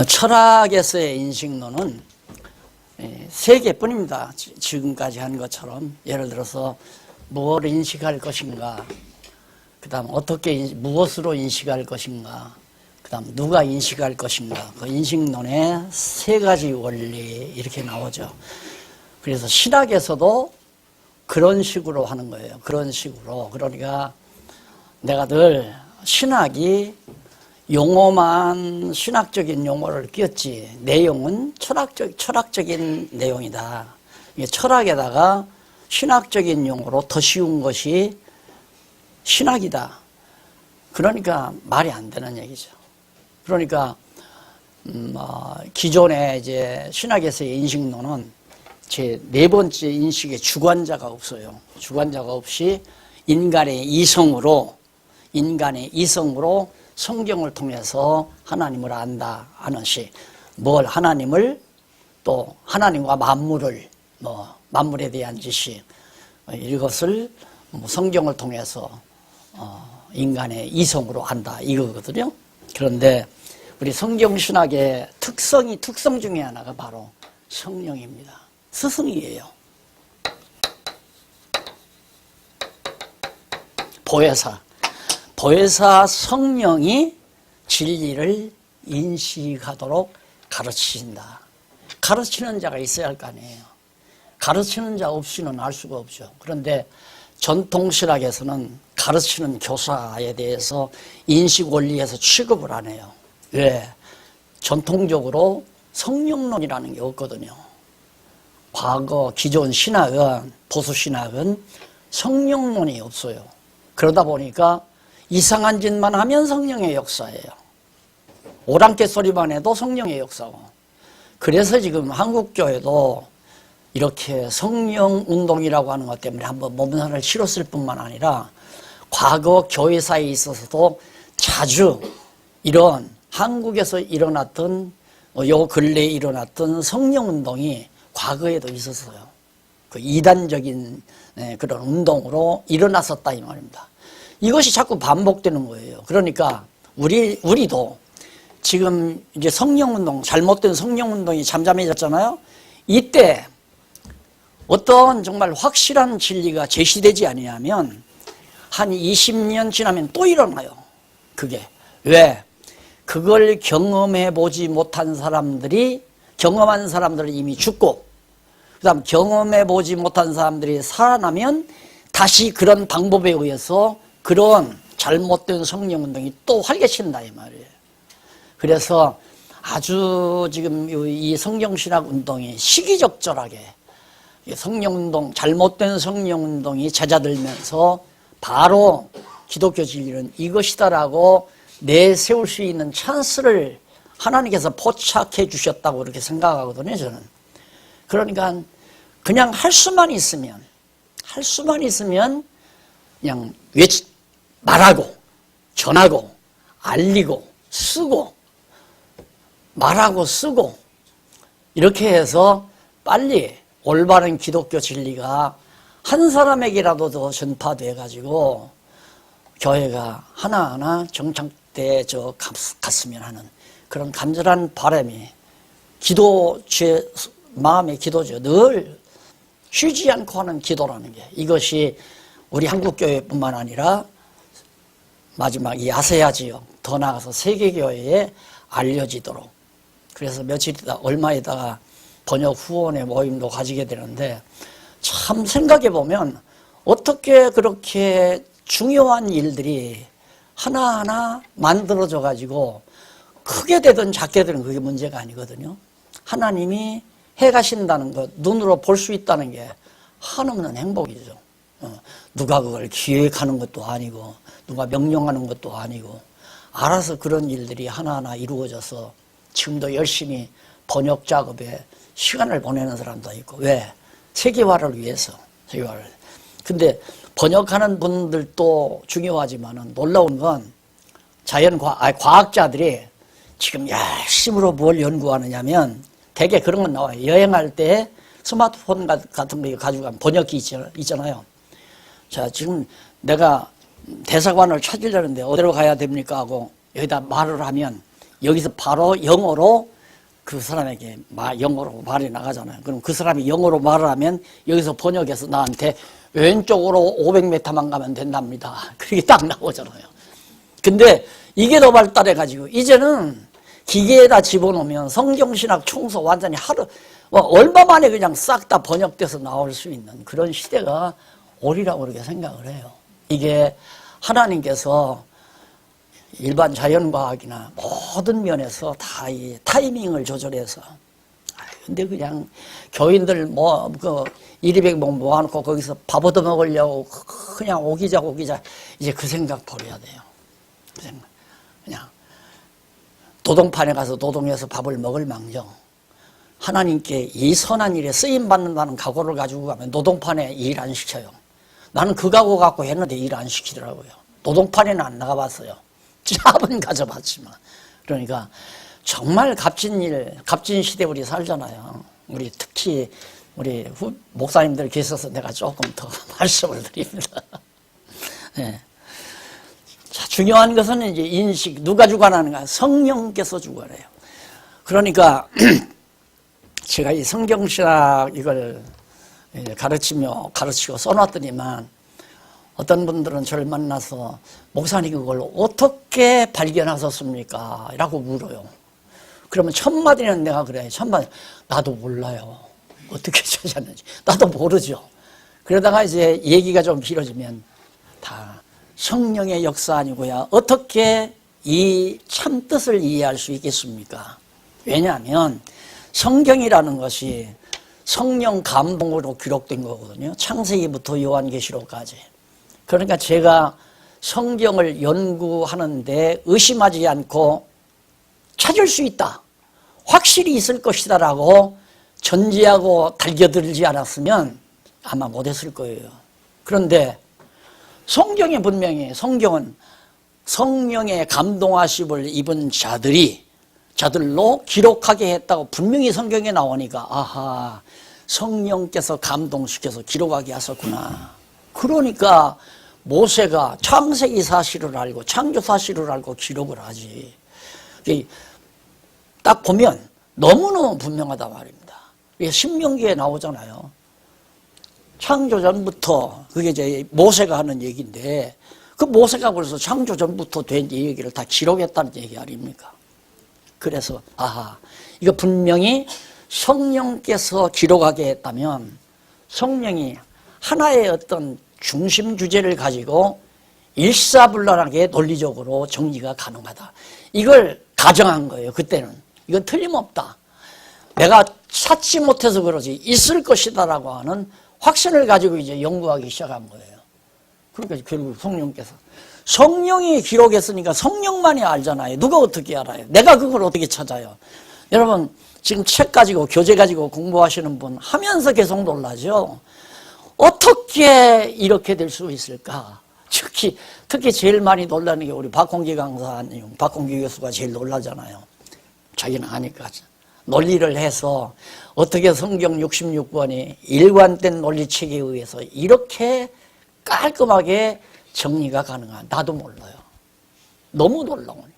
철학에서의 인식론은 세 개뿐입니다. 지금까지 한 것처럼 예를 들어서 뭘 인식할 것인가, 그 다음 어떻게 무엇으로 인식할 것인가, 그 다음 누가 인식할 것인가, 그 인식론의 세 가지 원리 이렇게 나오죠. 그래서 신학에서도 그런 식으로 하는 거예요. 그런 식으로. 그러니까 내가 늘 신학이 용어만 신학적인 용어를 끼웠지 내용은 철학적인 내용이다. 철학에다가 신학적인 용어로 더 쉬운 것이 신학이다. 그러니까 말이 안 되는 얘기죠. 그러니까 기존의 이제 신학에서의 인식론은 제 네 번째 인식의 주관자가 없어요. 주관자가 없이 인간의 이성으로 성경을 통해서 하나님을 안다 하는 식. 뭘 하나님을 또 하나님과 만물을 만물에 대한 지식 이것을 성경을 통해서 인간의 이성으로 안다 이거거든요. 그런데 우리 성경신학의 특성 중에 하나가 바로 성령입니다. 스승이에요. 보혜사 성령이 진리를 인식하도록 가르치신다. 가르치는 자가 있어야 할 거 아니에요. 가르치는 자 없이는 알 수가 없죠. 그런데 전통신학에서는 가르치는 교사에 대해서 인식 원리에서 취급을 안 해요. 왜? 전통적으로 성령론이라는 게 없거든요. 과거 기존 신학은, 보수 신학은 성령론이 없어요. 그러다 보니까 이상한 짓만 하면 성령의 역사예요. 오랑캐 소리만 해도 성령의 역사고. 그래서 지금 한국교회도 이렇게 성령 운동이라고 하는 것 때문에 한번 몸살을 치렀을 뿐만 아니라 과거 교회사에 있어서도 자주 이런 한국에서 일어났던 요 근래에 일어났던 성령 운동이 과거에도 있었어요. 그 이단적인 그런 운동으로 일어났었다 이 말입니다. 이것이 자꾸 반복되는 거예요. 그러니까 우리도 지금 이제 성령운동, 잘못된 성령운동이 잠잠해졌잖아요. 이때 어떤 정말 확실한 진리가 제시되지 아니하면 한 20년 지나면 또 일어나요. 그게. 왜? 그걸 경험해보지 못한 사람들이, 경험한 사람들은 이미 죽고, 그 다음 경험해보지 못한 사람들이 살아나면 다시 그런 방법에 의해서 그런 잘못된 성령운동이 또 활개친다 이 말이에요. 그래서 아주 지금 이 성경신학 운동이 시기적절하게 성령운동, 잘못된 성령운동이 잦아들면서 바로 기독교 진리는 이것이다라고 내세울 수 있는 찬스를 하나님께서 포착해 주셨다고 그렇게 생각하거든요, 저는. 그러니까 그냥 할 수만 있으면 그냥 말하고, 전하고, 알리고, 쓰고, 말하고, 쓰고, 이렇게 해서 빨리 올바른 기독교 진리가 한 사람에게라도 더 전파돼가지고 교회가 하나하나 정착돼 갔으면 하는 그런 간절한 바람이 제 마음의 기도죠. 늘 쉬지 않고 하는 기도라는 게 이것이 우리 한국교회뿐만 아니라 마지막 이 아세아 지역 더 나아가서 세계교회에 알려지도록. 그래서 얼마 있다가 번역 후원의 모임도 가지게 되는데 참 생각해보면 어떻게 그렇게 중요한 일들이 하나하나 만들어져 가지고 크게 되든 작게 되든 그게 문제가 아니거든요. 하나님이 해가신다는 것, 눈으로 볼 수 있다는 게 한없는 행복이죠. 누가 그걸 기획하는 것도 아니고 누가 명령하는 것도 아니고 알아서 그런 일들이 하나하나 이루어져서 지금도 열심히 번역 작업에 시간을 보내는 사람도 있고. 왜? 세계화를 위해서. 세계화를. 근데 번역하는 분들도 중요하지만은 놀라운 건 과학자들이 지금 열심으로 뭘 연구하느냐면 되게 그런 건 나와요. 여행할 때 스마트폰 같은 거 가지고 가면 번역기 있잖아요. 자, 지금 내가 대사관을 찾으려는데 어디로 가야 됩니까? 하고 여기다 말을 하면 여기서 바로 영어로 그 사람에게 영어로 말이 나가잖아요. 그럼 그 사람이 영어로 말을 하면 여기서 번역해서 나한테 왼쪽으로 500m만 가면 된답니다. 그게 딱 나오잖아요. 근데 이게 더 발달해가지고 이제는 기계에다 집어넣으면 성경신학 총서 완전히 얼마 만에 그냥 싹 다 번역돼서 나올 수 있는 그런 시대가 오리라고 그렇게 생각을 해요. 이게 하나님께서 일반 자연과학이나 모든 면에서 다 이 타이밍을 조절해서 근데 그냥 교인들 1,200명 모아놓고 거기서 밥 얻어 먹으려고 그냥 오기자 이제 그 생각 버려야 돼요. 그 생각. 그냥 도동판에 가서 도동에서 밥을 먹을 망정 하나님께 이 선한 일에 쓰임 받는다는 각오를 가지고 가면 노동판에 일 안 시켜요. 나는 그 각오 갖고 했는데 일 안 시키더라고요. 노동판에는 안 나가봤어요. 잡은 가져봤지만. 그러니까 정말 값진 시대 우리 살잖아요. 우리 특히 우리 목사님들 계셔서 내가 조금 더 말씀을 드립니다. 네. 자, 중요한 것은 이제 인식, 누가 주관하는가? 성령께서 주관해요. 그러니까 제가 이 성경신학 이걸 가르치고 써놨더니만 어떤 분들은 저를 만나서 목사님 그걸 어떻게 발견하셨습니까? 라고 물어요. 그러면 첫 마디는 내가 그래. 첫 마디 나도 몰라요. 어떻게 찾았는지 나도 모르죠. 그러다가 이제 얘기가 좀 길어지면 다 성령의 역사 아니고야 어떻게 이 참 뜻을 이해할 수 있겠습니까? 왜냐하면 성경이라는 것이 성령 감동으로 기록된 거거든요. 창세기부터 요한계시록까지. 그러니까 제가 성경을 연구하는데 의심하지 않고 찾을 수 있다. 확실히 있을 것이다 라고 전제하고 달겨들지 않았으면 아마 못했을 거예요. 그런데 성경에 분명히 성경은 성령의 감동하심을 입은 자들로 기록하게 했다고 분명히 성경에 나오니까 아하 성령께서 감동시켜서 기록하게 하셨구나. 그러니까 모세가 창세기 사실을 알고 창조 사실을 알고 기록을 하지. 딱 보면 너무너무 분명하단 말입니다. 이게 신명기에 나오잖아요. 창조 전부터 그게 이제 모세가 하는 얘기인데 그 모세가 벌써 창조 전부터 된 얘기를 다 기록했다는 얘기 아닙니까? 그래서 아하 이거 분명히 성령께서 기록하게 했다면 성령이 하나의 어떤 중심 주제를 가지고 일사불란하게 논리적으로 정리가 가능하다. 이걸 가정한 거예요. 그때는. 이건 틀림없다. 내가 찾지 못해서 그러지 있을 것이다라고 하는 확신을 가지고 이제 연구하기 시작한 거예요. 그러니까 결국 성령이 기록했으니까 성령만이 알잖아요. 누가 어떻게 알아요? 내가 그걸 어떻게 찾아요? 여러분 지금 책 가지고 교재 가지고 공부하시는 분 하면서 계속 놀라죠. 어떻게 이렇게 될 수 있을까? 특히 제일 많이 놀라는 게 우리 박홍기 강사님, 박홍기 교수가 제일 놀라잖아요. 자기는 아니까 논리를 해서 어떻게 성경 66권이 일관된 논리책에 의해서 이렇게 깔끔하게 정리가 가능한 나도 몰라요. 너무 놀라워요.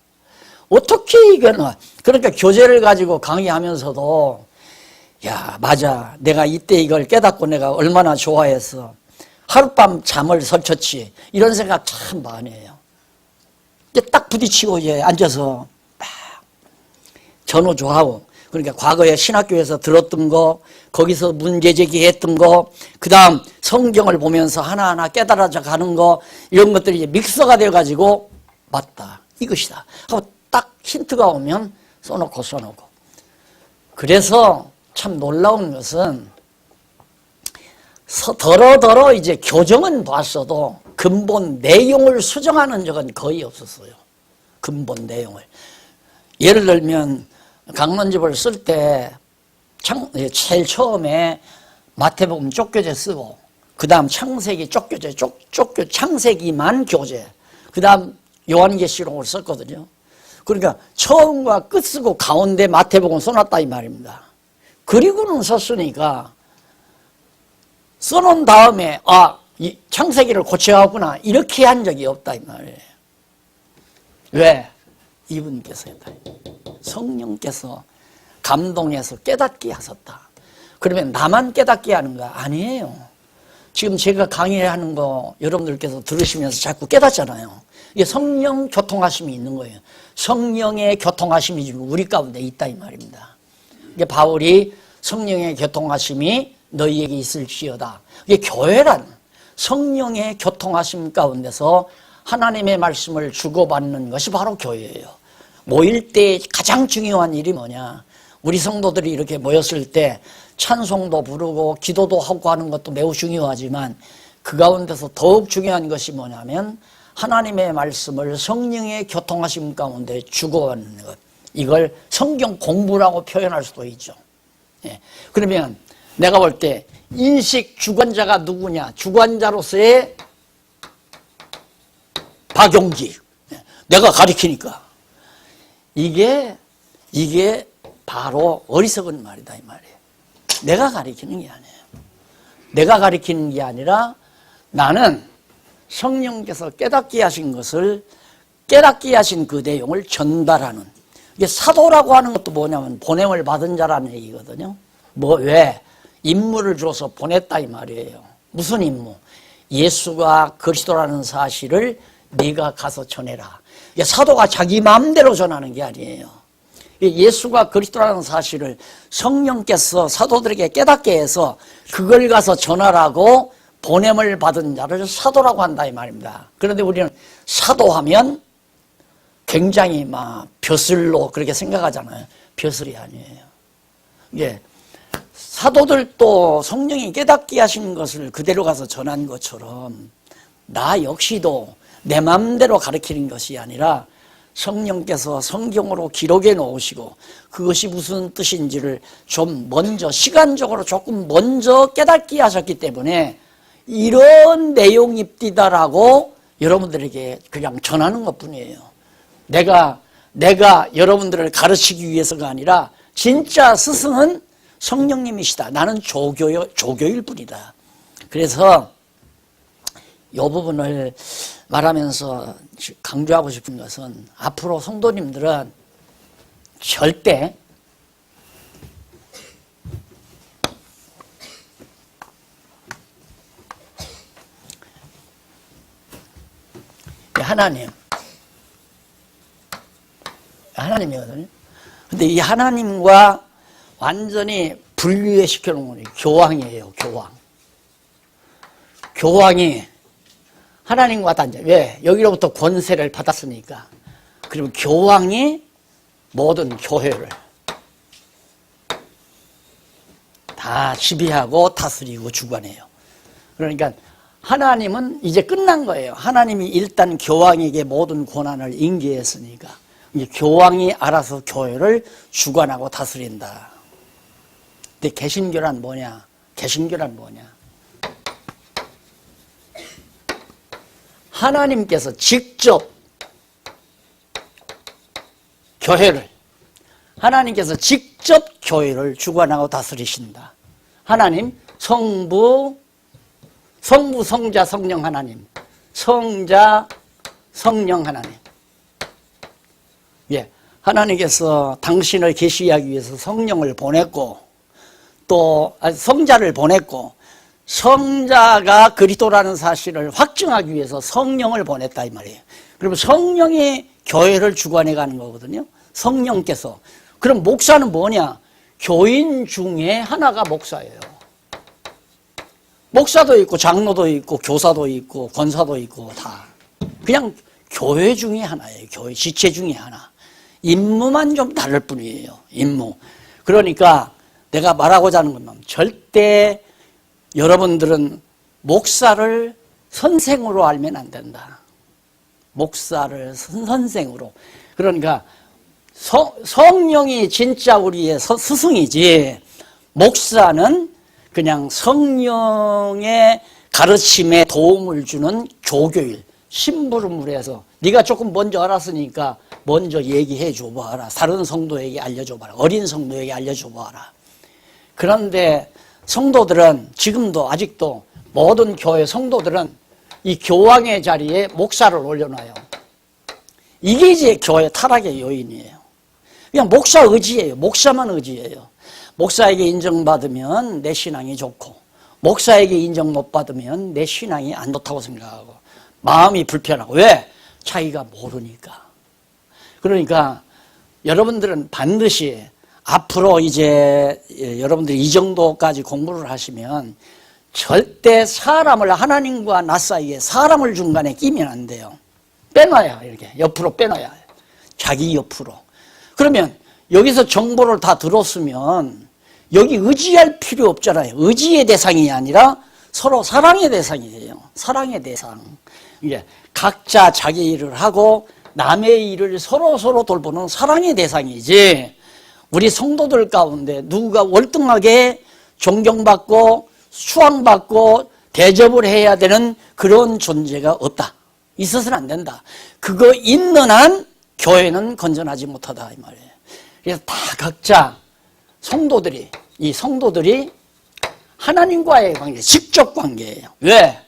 어떻게 이거는 그러니까 교재를 가지고 강의하면서도 야 맞아 내가 이때 이걸 깨닫고 내가 얼마나 좋아해서 하룻밤 잠을 설쳤지 이런 생각 참 많이 해요. 이제 딱 부딪히고 이제 앉아서 막 전후조하고 그러니까 과거에 신학교에서 들었던 거 거기서 문제 제기했던 거 그 다음 성경을 보면서 하나하나 깨달아져 가는 거 이런 것들이 이제 믹서가 돼가지고 맞다 이것이다 하고 딱 힌트가 오면 써놓고 그래서 참 놀라운 것은 더러더러 이제 교정은 봤어도 근본 내용을 수정하는 적은 거의 없었어요. 근본 내용을. 예를 들면 강론집을 쓸 때 제일 처음에 마태복음 쪽교재 쓰고 그 다음 창세기 쪽교재 창세기만 교재 그 다음 요한계시록을 썼거든요. 그러니까 처음과 끝 쓰고 가운데 마태복음 써놨다 이 말입니다. 그리고는 썼으니까 써놓은 다음에 이 창세기를 고쳐야구나 이렇게 한 적이 없다 이 말이에요. 왜? 이분께서 했다. 성령께서 감동해서 깨닫게 하셨다. 그러면 나만 깨닫게 하는 거 아니에요. 지금 제가 강의하는 거 여러분들께서 들으시면서 자꾸 깨닫잖아요. 이게 성령 교통하심이 있는 거예요. 성령의 교통하심이 지금 우리 가운데 있다 이 말입니다. 이게 바울이 성령의 교통하심이 너희에게 있을지어다. 이게 교회란 성령의 교통하심 가운데서 하나님의 말씀을 주고받는 것이 바로 교회예요. 모일 때 가장 중요한 일이 뭐냐? 우리 성도들이 이렇게 모였을 때 찬송도 부르고 기도도 하고 하는 것도 매우 중요하지만 그 가운데서 더욱 중요한 것이 뭐냐면 하나님의 말씀을 성령의 교통하심 가운데 주고받는 것. 이걸 성경 공부라고 표현할 수도 있죠. 예. 그러면 내가 볼 때 인식 주관자가 누구냐? 주관자로서의 박용기. 내가 가리키니까. 이게 바로 어리석은 말이다 이 말이에요. 내가 가리키는 게 아니에요. 내가 가리키는 게 아니라 나는 성령께서 깨닫게 하신 것을 깨닫게 하신 그 내용을 전달하는. 이게 사도라고 하는 것도 뭐냐면 보냄을 받은 자라는 얘기거든요. 왜? 임무를 줘서 보냈다 이 말이에요. 무슨 임무? 예수가 그리스도라는 사실을 네가 가서 전해라. 이게 사도가 자기 마음대로 전하는 게 아니에요. 예수가 그리스도라는 사실을 성령께서 사도들에게 깨닫게 해서 그걸 가서 전하라고 보냄을 받은 자를 사도라고 한다 이 말입니다. 그런데 우리는 사도하면 굉장히 막 벼슬로 그렇게 생각하잖아요. 벼슬이 아니에요. 예. 사도들도 성령이 깨닫게 하신 것을 그대로 가서 전한 것처럼 나 역시도 내 마음대로 가르치는 것이 아니라 성령께서 성경으로 기록해 놓으시고 그것이 무슨 뜻인지를 좀 먼저 시간적으로 조금 먼저 깨닫게 하셨기 때문에 이런 내용입디다라고 여러분들에게 그냥 전하는 것뿐이에요. 내가 여러분들을 가르치기 위해서가 아니라 진짜 스승은 성령님이시다. 나는 조교일 뿐이다. 그래서 이 부분을 말하면서 강조하고 싶은 것은 앞으로 성도님들은 절대 하나님이거든요. 근데 이 하나님과 완전히 분리해 시켜놓은 거예요. 교황이에요. 교황이 하나님과 단절. 왜? 여기로부터 권세를 받았으니까. 그리고 교황이 모든 교회를 다 지배하고 다스리고 주관해요. 그러니까 하나님은 이제 끝난 거예요. 하나님이 일단 교황에게 모든 권한을 인계했으니까 이제 교황이 알아서 교회를 주관하고 다스린다. 근데 개신교란 뭐냐? 하나님께서 직접 교회를 주관하고 다스리신다. 하나님, 성부, 성자, 성령 하나님, 성자, 성령 하나님. 예, 하나님께서 당신을 계시하기 위해서 성령을 보냈고 또 성자를 보냈고 성자가 그리스도라는 사실을 확증하기 위해서 성령을 보냈다 이 말이에요. 그러면 성령이 교회를 주관해 가는 거거든요. 성령께서. 그럼 목사는 뭐냐? 교인 중에 하나가 목사예요. 목사도 있고 장로도 있고 교사도 있고 권사도 있고 다 그냥 교회 중에 하나예요. 교회 지체 중에 하나. 임무만 좀 다를 뿐이에요. 임무. 그러니까 내가 말하고자 하는 건 절대 여러분들은 목사를 선생으로 알면 안 된다. 목사를 선생으로. 그러니까 성령이 진짜 우리의 스승이지 목사는 그냥 성령의 가르침에 도움을 주는 조교일. 심부름을 해서 네가 조금 먼저 알았으니까 먼저 얘기해 줘봐라. 다른 성도에게 알려줘봐라. 어린 성도에게 알려줘봐라. 그런데 성도들은 지금도 아직도 모든 교회 성도들은 이 교황의 자리에 목사를 올려놔요. 이게 이제 교회 타락의 요인이에요. 그냥 목사 의지예요. 목사만 의지예요. 목사에게 인정받으면 내 신앙이 좋고, 목사에게 인정 못 받으면 내 신앙이 안 좋다고 생각하고, 마음이 불편하고. 왜? 자기가 모르니까. 그러니까 여러분들은 반드시 앞으로 이제 여러분들이 이 정도까지 공부를 하시면 절대 사람을, 하나님과 나 사이에 사람을 중간에 끼면 안 돼요. 빼놔야, 이렇게 옆으로 빼놔야 해요. 자기 옆으로. 그러면 여기서 정보를 다 들었으면 여기 의지할 필요 없잖아요. 의지의 대상이 아니라 서로 사랑의 대상이에요. 사랑의 대상. 이제 각자 자기 일을 하고 남의 일을 서로 돌보는 사랑의 대상이지, 우리 성도들 가운데 누구가 월등하게 존경받고 수왕받고 대접을 해야 되는 그런 존재가 없다. 있어서는 안 된다. 그거 있는 한 교회는 건전하지 못하다, 이 말이에요. 그래서 다 각자 성도들이, 이 성도들이 하나님과의 관계, 직접 관계예요. 왜?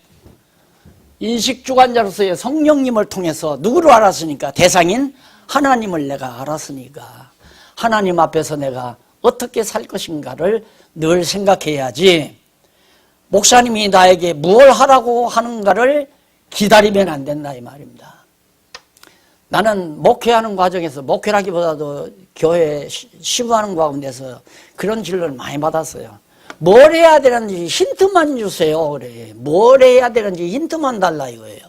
인식주관자로서의 성령님을 통해서 누구를 알았으니까? 대상인 하나님을 내가 알았으니까 하나님 앞에서 내가 어떻게 살 것인가를 늘 생각해야지, 목사님이 나에게 무엇을 하라고 하는가를 기다리면 안 된다, 이 말입니다. 나는 목회하는 과정에서, 목회라기보다도 교회 시부하는 가운데서 그런 진료를 많이 받았어요. 뭘 해야 되는지 힌트만 주세요. 그래. 뭘 해야 되는지 힌트만 달라 이거예요.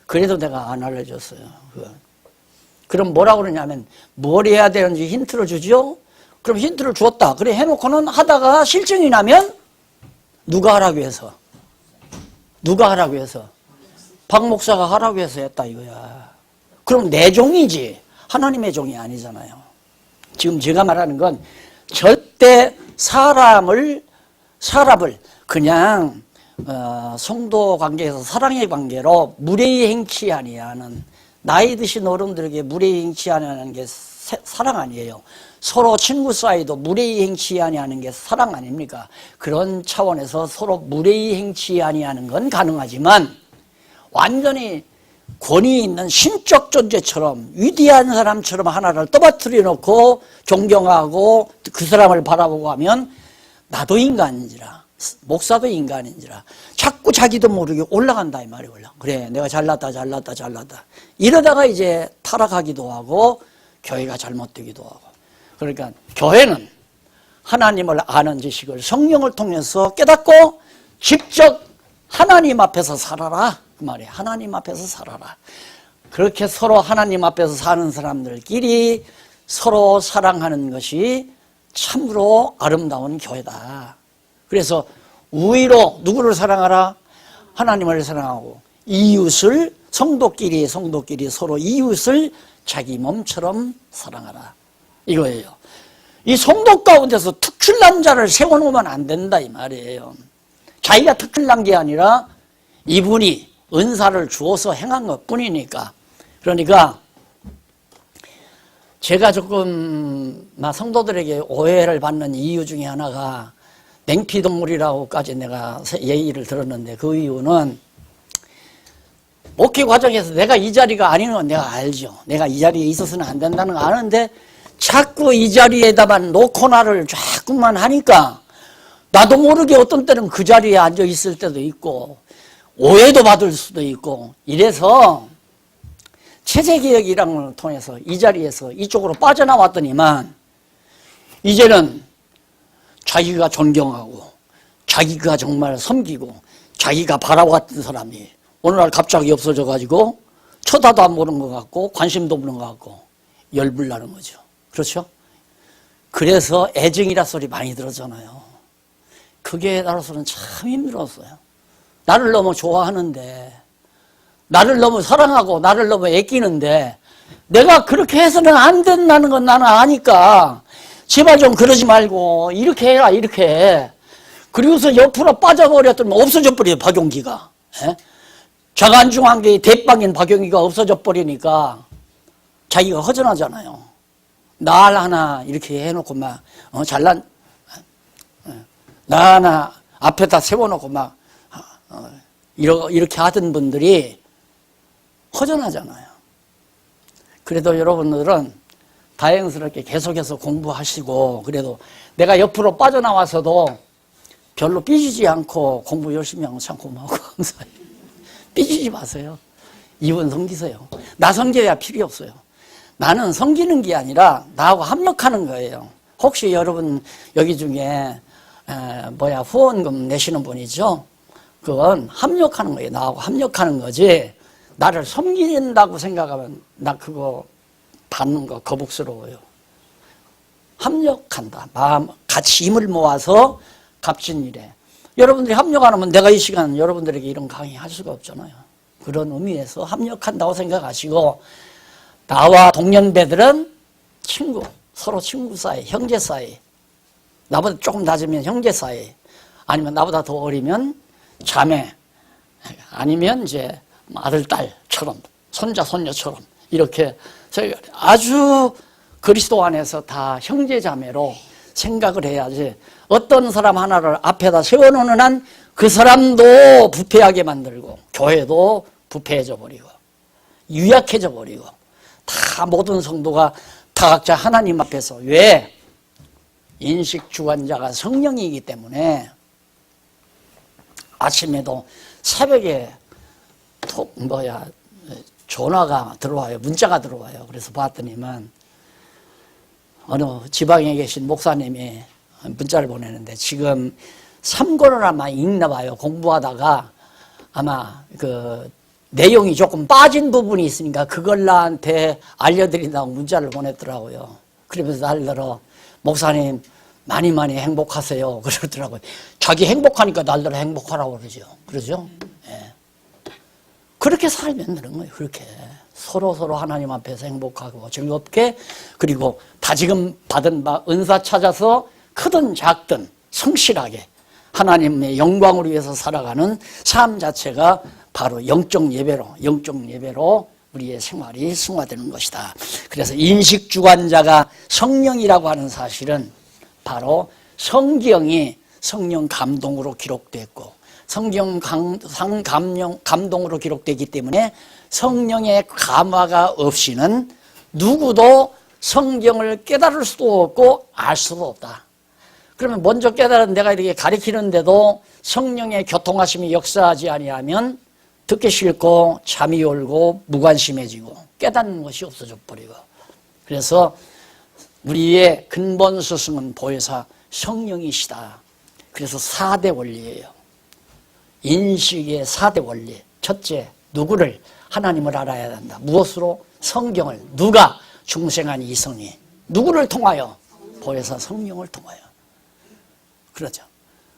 그래도 내가 안 알려줬어요. 그럼 뭐라고 그러냐면, 뭘 해야 되는지 힌트를 주죠? 그럼 힌트를 줬다. 그래 해놓고는 하다가 실증이 나면 누가 하라고 해서? 누가 하라고 해서? 박 목사가 하라고 해서 했다 이거야. 그럼 내 종이지 하나님의 종이 아니잖아요. 지금 제가 말하는 건 절대 사람을 그냥 성도 관계에서 사랑의 관계로 무례히 행치 아니하는, 나이 드신 어른들에게 무례히 행치 아니하는 게 사랑 아니에요. 서로 친구 사이도 무례히 행치 아니하는 게 사랑 아닙니까? 그런 차원에서 서로 무례히 행치 아니하는 건 가능하지만, 완전히 권위 있는 신적 존재처럼 위대한 사람처럼 하나를 떠받들여 놓고 존경하고 그 사람을 바라보고 하면, 나도 인간인지라 목사도 인간인지라 자꾸 자기도 모르게 올라간다 이 말이에요. 그래 내가 잘났다 이러다가 이제 타락하기도 하고 교회가 잘못되기도 하고. 그러니까 교회는 하나님을 아는 지식을 성령을 통해서 깨닫고 직접 하나님 앞에서 살아라 그 말이에요. 하나님 앞에서 살아라. 그렇게 서로 하나님 앞에서 사는 사람들끼리 서로 사랑하는 것이 참으로 아름다운 교회다. 그래서 우위로 누구를 사랑하라? 하나님을 사랑하고 이웃을, 성도끼리 서로 이웃을 자기 몸처럼 사랑하라 이거예요. 이 성도 가운데서 특출난 자를 세워놓으면 안 된다 이 말이에요. 자기가 특출난 게 아니라 이분이 은사를 주어서 행한 것 뿐이니까. 그러니까 제가 조금 성도들에게 오해를 받는 이유 중에 하나가 냉피동물이라고까지 내가 얘기를 들었는데, 그 이유는 목회 과정에서 내가 이 자리가 아닌 건 내가 알죠. 내가 이 자리에 있어서는 안 된다는 거 아는데 자꾸 이 자리에다만 놓고 나를 자꾸만 하니까 나도 모르게 어떤 때는 그 자리에 앉아 있을 때도 있고 오해도 받을 수도 있고, 이래서 체제개혁이라는 걸 통해서 이 자리에서 이쪽으로 빠져나왔더니만 이제는 자기가 존경하고 자기가 정말 섬기고 자기가 바라봤던 사람이 오늘날 갑자기 없어져가지고 쳐다도 안 보는 것 같고 관심도 없는 것 같고 열불나는 거죠. 그렇죠? 그래서 애증이라 소리 많이 들었잖아요. 그게 나로서는 참 힘들었어요. 나를 너무 좋아하는데, 나를 너무 사랑하고 나를 너무 애끼는데 내가 그렇게 해서는 안 된다는 건 나는 아니까 제발 좀 그러지 말고 이렇게 해라 이렇게. 그리고서 옆으로 빠져버렸더니 없어져 버려요 박용기가. 자간중앙계의 대빵인 박용기가 없어져 버리니까 자기가 허전하잖아요. 날 하나 이렇게 해놓고 막 잘난 나 하나 앞에다 세워놓고 막 이렇게 하던 분들이 허전하잖아요. 그래도 여러분들은 다행스럽게 계속해서 공부하시고, 그래도 내가 옆으로 빠져나와서도 별로 삐지지 않고 공부 열심히 하면 참 고마워. 감사해요. 삐지지 마세요. 이분 섬기세요. 나 섬겨야 필요 없어요. 나는 섬기는 게 아니라 나하고 협력하는 거예요. 혹시 여러분 여기 중에 후원금 내시는 분이죠? 그건 협력하는 거예요. 나하고 협력하는 거지. 나를 섬긴다고 생각하면 나 그거 받는 거 거북스러워요. 협력한다. 마음 같이 힘을 모아서 값진 일에. 여러분들이 협력 안 하면 내가 이 시간 여러분들에게 이런 강의 할 수가 없잖아요. 그런 의미에서 협력한다고 생각하시고, 나와 동년배들은 친구, 서로 친구 사이, 형제 사이, 나보다 조금 낮으면 형제 사이, 아니면 나보다 더 어리면 자매, 아니면 이제 아들, 딸처럼, 손자, 손녀처럼, 이렇게 아주 그리스도 안에서 다 형제 자매로 생각을 해야지, 어떤 사람 하나를 앞에다 세워놓는 한 그 사람도 부패하게 만들고, 교회도 부패해져 버리고, 유약해져 버리고, 다 모든 성도가 다 각자 하나님 앞에서, 왜? 인식 주관자가 성령이기 때문에 아침에도 새벽에 전화가 들어와요. 문자가 들어와요. 그래서 봤더니만 어느 지방에 계신 목사님이 문자를 보내는데, 지금 3권을 아마 읽나 봐요. 공부하다가 아마 그 내용이 조금 빠진 부분이 있으니까 그걸 나한테 알려드린다고 문자를 보냈더라고요. 그러면서 날더러 목사님 많이 행복하세요 그러더라고요. 자기 행복하니까 날더러 행복하라고 그러죠. 예. 그렇게 살면 되는 거예요. 그렇게 서로 하나님 앞에서 행복하고 즐겁게, 그리고 다지금 받은 바 은사 찾아서 크든 작든 성실하게 하나님의 영광을 위해서 살아가는 삶 자체가 바로 영적 예배로 우리의 생활이 승화되는 것이다. 그래서 인식주관자가 성령이라고 하는 사실은 바로 성경이 성령 감동으로 기록됐고, 성경 감동으로 기록되기 때문에 성령의 감화가 없이는 누구도 성경을 깨달을 수도 없고 알 수도 없다. 그러면 먼저 깨달은 내가 이렇게 가르치는데도 성령의 교통하심이 역사하지 아니하면 듣기 싫고 잠이 올고 무관심해지고 깨닫는 것이 없어져 버리고, 그래서 우리의 근본 스승은 보혜사 성령이시다. 그래서 4대 원리예요. 인식의 4대 원리. 첫째, 누구를? 하나님을 알아야 한다. 무엇으로? 성경을. 누가? 중생한 이성이. 누구를 통하여? 보혜사 성령을 통하여. 그러죠.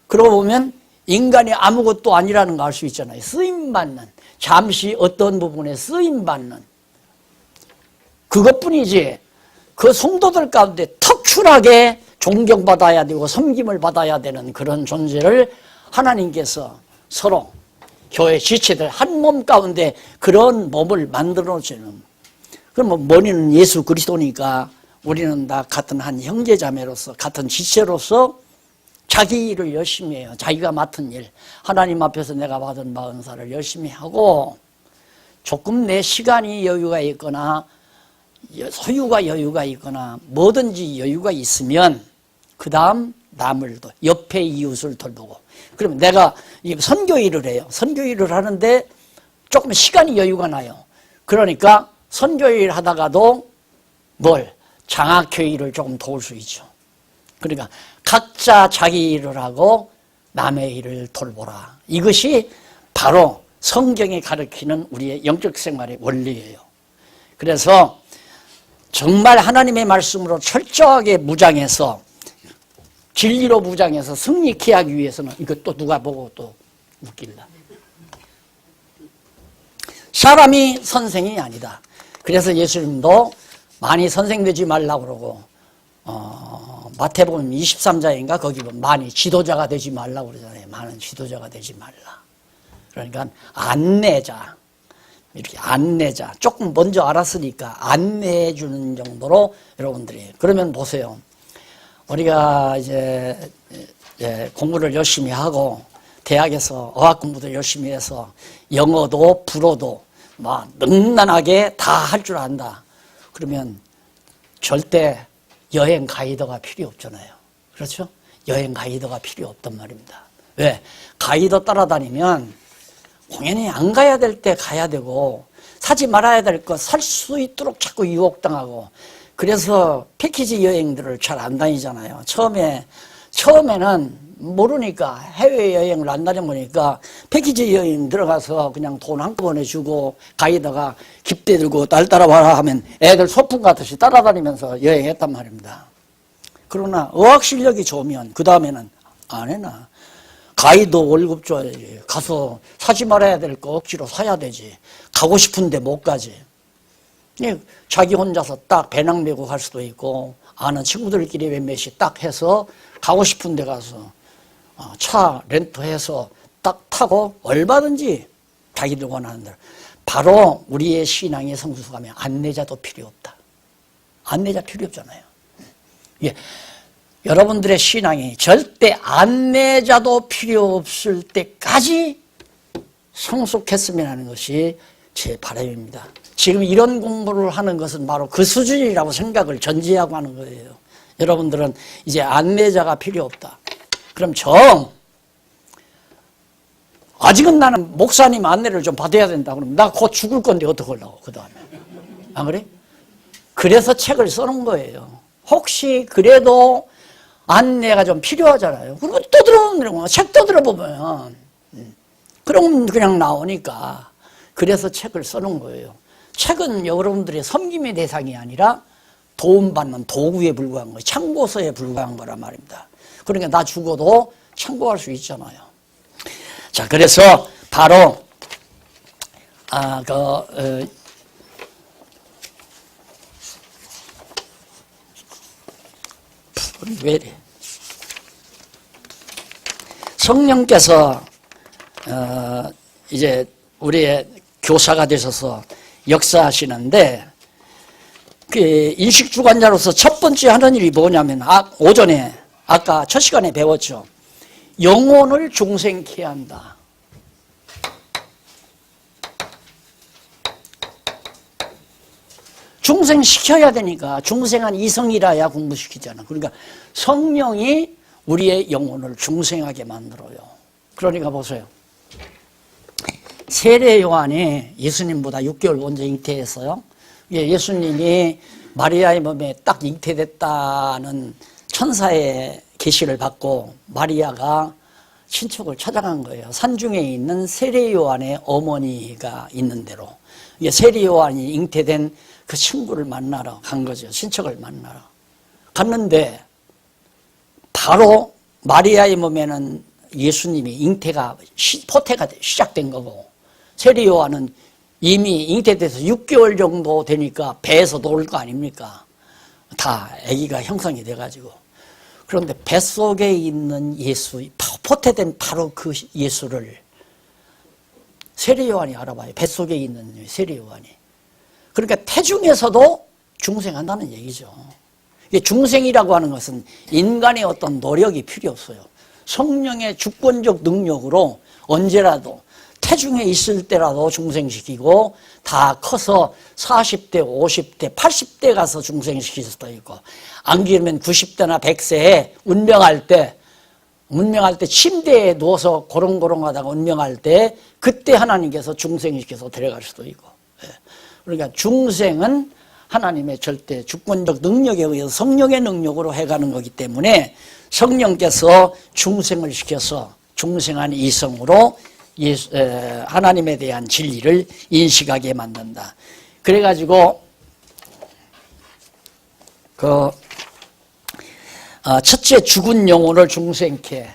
그러고 보면 인간이 아무것도 아니라는 거 알 수 있잖아요. 쓰임받는, 잠시 어떤 부분에 쓰임받는 그것뿐이지, 그 성도들 가운데 특출하게 존경받아야 되고 섬김을 받아야 되는 그런 존재를 하나님께서 서로 교회 지체들 한 몸 가운데 그런 몸을 만들어주는, 그럼 머리는 예수 그리스도니까 우리는 다 같은 한 형제자매로서 같은 지체로서 자기 일을 열심히 해요. 자기가 맡은 일, 하나님 앞에서 내가 받은 마흔사를 열심히 하고, 조금 내 시간이 여유가 있거나 소유가 여유가 있거나 뭐든지 여유가 있으면 그 다음 남을 더, 옆에 이웃을 돌보고. 그러면 내가 선교 일을 해요. 선교 일을 하는데 조금 시간이 여유가 나요. 그러니까 선교 일 하다가도 장학회 일을 조금 도울 수 있죠. 그러니까 각자 자기 일을 하고 남의 일을 돌보라. 이것이 바로 성경이 가르치는 우리의 영적 생활의 원리예요. 그래서 정말 하나님의 말씀으로 철저하게 무장해서, 진리로 무장해서 승리케 하기 위해서는, 이거 또 누가 보고 또 웃길라. 사람이 선생이 아니다. 그래서 예수님도 많이 선생되지 말라고 그러고, 마태복음 23장인가 거기 보면 많이 지도자가 되지 말라고 그러잖아요. 많은 지도자가 되지 말라. 그러니까 안내자, 이렇게 안내자, 조금 먼저 알았으니까 안내해 주는 정도로 여러분들이. 그러면 보세요. 우리가 이제 공부를 열심히 하고 대학에서 어학 공부도 열심히 해서 영어도 불어도 막 능란하게 다 할 줄 안다. 그러면 절대 여행 가이드가 필요 없잖아요. 그렇죠? 여행 가이드가 필요 없단 말입니다. 왜? 가이드 따라다니면 공연히 안 가야 될 때 가야 되고 사지 말아야 될 거 살 수 있도록 자꾸 유혹당하고 그래서 패키지 여행들을 잘 안 다니잖아요. 처음에는 모르니까 해외여행을 안 다녀보니까 패키지 여행 들어가서 그냥 돈 한꺼번에 주고 가이드가 깁대 들고 날 따라와라 하면 애들 소풍 가듯이 따라다니면서 여행했단 말입니다. 그러나 어학 실력이 좋으면 그 다음에는 안 해나. 가이드 월급 줘야지. 가서 사지 말아야 될 거 억지로 사야 되지. 가고 싶은데 못 가지. 자기 혼자서 딱 배낭 메고 갈 수도 있고 아는 친구들끼리 몇몇이 딱 해서 가고 싶은 데 가서 차 렌트해서 딱 타고 얼마든지 자기들 원하는 대로. 바로 우리의 신앙의 성숙하면 안내자도 필요 없다. 안내자 필요 없잖아요. 예. 여러분들의 신앙이 절대 안내자도 필요 없을 때까지 성숙했으면 하는 것이 제 바람입니다. 지금 이런 공부를 하는 것은 바로 그 수준이라고 생각을 전제하고 하는 거예요. 여러분들은 이제 안내자가 필요 없다. 그럼 아직은 나는 목사님 안내를 좀 받아야 된다. 그러면 나 곧 죽을 건데 어떡하려고 그 다음에. 안 그래? 그래서 책을 써놓은 거예요. 혹시 그래도 안내가 좀 필요하잖아요. 그러면 또 들어보는 거야. 책 또 들어보면. 그럼 그냥 나오니까. 그래서 책을 써놓은 거예요. 책은 여러분들의 섬김의 대상이 아니라 도움받는 도구에 불과한 거예요. 참고서에 불과한 거란 말입니다. 그러니까 나 죽어도 참고할 수 있잖아요. 자, 그래서 바로 왜 이래? 성령께서 이제 우리의 교사가 되셔서 역사하시는데 그 인식주관자로서 첫 번째 하는 일이 뭐냐면 오전에 아까 첫 시간에 배웠죠. 영혼을 중생케 한다. 중생시켜야 되니까 중생한 이성이라야 공부시키잖아. 그러니까 성령이 우리의 영혼을 중생하게 만들어요. 그러니까 보세요. 세례 요한이 예수님보다 6개월 먼저 잉태했어요. 예수님이 마리아의 몸에 딱 잉태됐다는 천사의 계시를 받고 마리아가 친척을 찾아간 거예요. 산중에 있는 세례 요한의 어머니가 있는 대로. 세례 요한이 잉태된 그 친구를 만나러 간 거죠. 친척을 만나러. 갔는데 바로 마리아의 몸에는 예수님이 잉태가 포태가 시작된 거고 세례 요한은 이미 잉태돼서 6개월 정도 되니까 배에서 나올 거 아닙니까? 다 아기가 형성이 돼가지고. 그런데 뱃속에 있는 예수, 포태된 바로 그 예수를 세례 요한이 알아봐요. 뱃속에 있는 세례 요한이. 그러니까 태중에서도 중생한다는 얘기죠. 중생이라고 하는 것은 인간의 어떤 노력이 필요 없어요. 성령의 주권적 능력으로 언제라도 태중에 있을 때라도 중생시키고 다 커서 40대, 50대, 80대 가서 중생시킬 수도 있고 안 그러면 90대나 100세에 운명할 때 침대에 누워서 고롱고롱하다가 운명할 때 그때 하나님께서 중생시켜서 데려갈 수도 있고. 그러니까 중생은 하나님의 절대 주권적 능력에 의해서 성령의 능력으로 해가는 거기 때문에 성령께서 중생을 시켜서 중생한 이성으로 하나님에 대한 진리를 인식하게 만든다. 그래가지고 첫째 죽은 영혼을 중생케